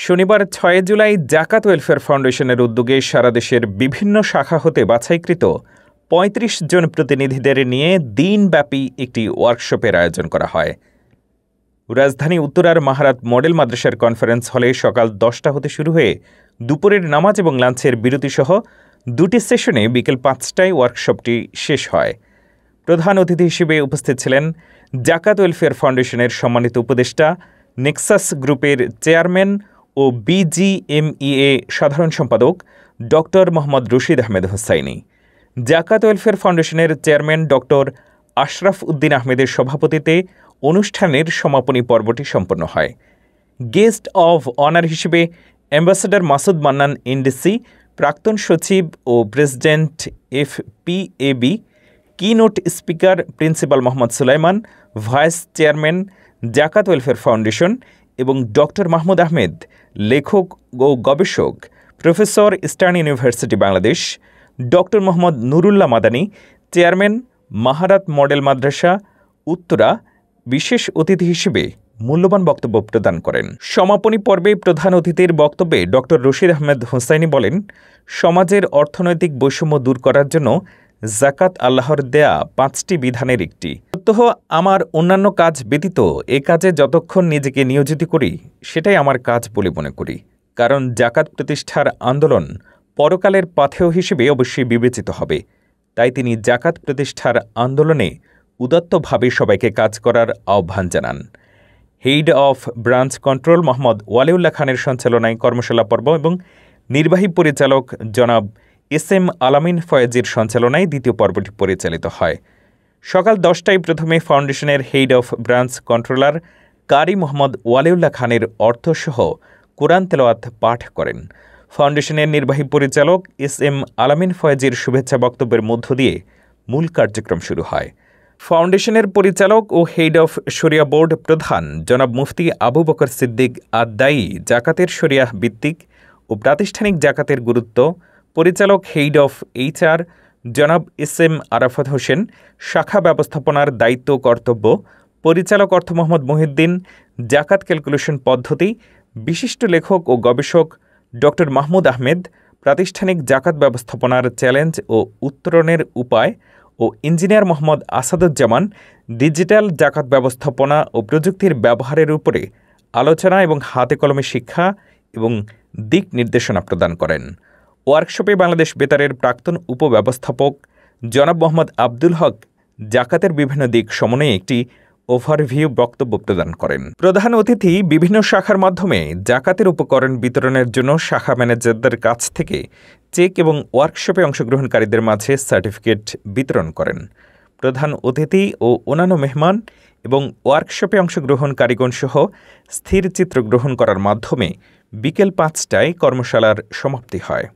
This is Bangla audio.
শনিবার ৬ জুলাই জাকাত ওয়েলফেয়ার ফাউন্ডেশনের উদ্যোগে সারা দেশের বিভিন্ন শাখা হতে বাছাইকৃত ৩৫ জন প্রতিনিধিদের নিয়ে দিনব্যাপী একটি ওয়ার্কশপের আয়োজন করা হয়। রাজধানী উত্তরার মাহারাত মডেল মাদ্রাসার কনফারেন্স হলে সকাল ১০টা হতে শুরু হয়ে দুপুরের নামাজ এবং লাঞ্চের বিরতিসহ দুটি সেশনে বিকেল ৫টায় ওয়ার্কশপটি শেষ হয়। প্রধান অতিথি হিসেবে উপস্থিত ছিলেন জাকাত ওয়েলফেয়ার ফাউন্ডেশনের সম্মানিত উপদেষ্টা, নেক্সাস গ্রুপের চেয়ারম্যান ও বিজিএমইএ সাধারণ সম্পাদক ড. মোহাম্মদ রশিদ আহমেদ হোসাইনি। জাকাত ওয়েলফেয়ার ফাউন্ডেশনের চেয়ারম্যান ড. আশরাফ উদ্দিন আহমেদের সভাপতিত্বে অনুষ্ঠানের সমাপনী পর্বটি সম্পন্ন হয়। গেস্ট অব অনার হিসেবে অ্যাম্বাসেডর মাসুদ মান্নান এনডিসি, প্রাক্তন সচিব ও president FPAB, keynote speaker principal Mohammad Sulaiman, vice chairman Zakat welfare foundation এবং ড. মাহমুদ আহমেদ, লেখক ও গবেষক, প্রফেসর, ইস্টার্ন ইউনিভার্সিটি বাংলাদেশ, ড. মোহাম্মদ নুরুল্লাহ মাদানী, চেয়ারম্যান মাহারাত মডেল মাদ্রাসা, উত্তরা, বিশেষ অতিথি হিসেবে মূল্যবান বক্তব্য প্রদান করেন। সমাপনী পর্বে প্রধান অতিথির বক্তব্যে ড. রশিদ আহমেদ হোসাইনি বলেন, সমাজের অর্থনৈতিক বৈষম্য দূর করার জন্য জাকাত আল্লাহর দেয়া 5টি বিধানের একটি। প্রত্যহ আমার অন্যান্য কাজ ব্যতীত এ কাজে যতক্ষণ নিজেকে নিয়োজিত করি সেটাই আমার কাজ বলে মনে করি, কারণ জাকাত প্রতিষ্ঠার আন্দোলন পরকালের পাথেয় হিসেবে অবশ্যই বিবেচিত হবে। তাই তিনি জাকাত প্রতিষ্ঠার আন্দোলনে উদাত্তভাবে সবাইকে কাজ করার আহ্বান জানান। Head of branch control Mohammad Waliullah খানের সঞ্চালনায় কর্মশালা পর্ব এবং নির্বাহী পরিচালক জনাব SM আলামিন ফয়েজের সঞ্চালনায় দ্বিতীয় পর্বটি পরিচালিত হয়। সকাল 10টায় প্রথমে ফাউন্ডেশনের হেড অফ ব্রাঞ্চ কন্ট্রোলার কারি মোহাম্মদ ওয়ালিউল্লাহ খানের অর্থসহ কোরআন তেলাওয়াত পাঠ করেন। ফাউন্ডেশনের নির্বাহী পরিচালক SM আলামিন ফয়েজের শুভেচ্ছা বক্তব্যের মধ্য দিয়ে মূল কার্যক্রম শুরু হয়। ফাউন্ডেশনের পরিচালক ও হেড অফ শরিয়া বোর্ড প্রধান জনাব মুফতি আবু বকর সিদ্দিক আদ-দায়ী জাকাতের শরিয়াহ ভিত্তিক ও প্রাতিষ্ঠানিক জাকাতের গুরুত্ব, পরিচালক হেড অফ HR জনাব SM আরাফাত হোসেন শাখা ব্যবস্থাপনার দায়িত্ব কর্তব্য, পরিচালক অর্থ মোহাম্মদ মহিউদ্দিন জাকাত ক্যালকুলেশন পদ্ধতি, বিশিষ্ট লেখক ও গবেষক ড. মাহমুদ আহমেদ প্রাতিষ্ঠানিক জাকাত ব্যবস্থাপনার চ্যালেঞ্জ ও উত্তরণের উপায় ও ইঞ্জিনিয়ার মোহাম্মদ আসাদুজ্জামান ডিজিটাল জাকাত ব্যবস্থাপনা ও প্রযুক্তির ব্যবহারের উপরে আলোচনা এবং হাতে কলমে শিক্ষা এবং দিক নির্দেশনা প্রদান করেন। ওয়ার্কশপে বাংলাদেশ বেতারের প্রাক্তন উপব্যবস্থাপক জনাব মোহাম্মদ আব্দুল হক জাকাতের বিভিন্ন দিক সমন্বয়ে একটি ওভারভিউ বক্তব্য প্রদান করেন। প্রধান অতিথি বিভিন্ন শাখার মাধ্যমে জাকাতের উপকরণ বিতরণের জন্য শাখা ম্যানেজারদের কাছ থেকে চেক এবং ওয়ার্কশপে অংশগ্রহণকারীদের মাঝে সার্টিফিকেট বিতরণ করেন। প্রধান অতিথি ও অন্যান্য মেহমান এবং ওয়ার্কশপে অংশগ্রহণকারীগণ সহ স্থির চিত্র গ্রহণ করার মাধ্যমে বিকেল 5টায় কর্মশালার সমাপ্তি হয়।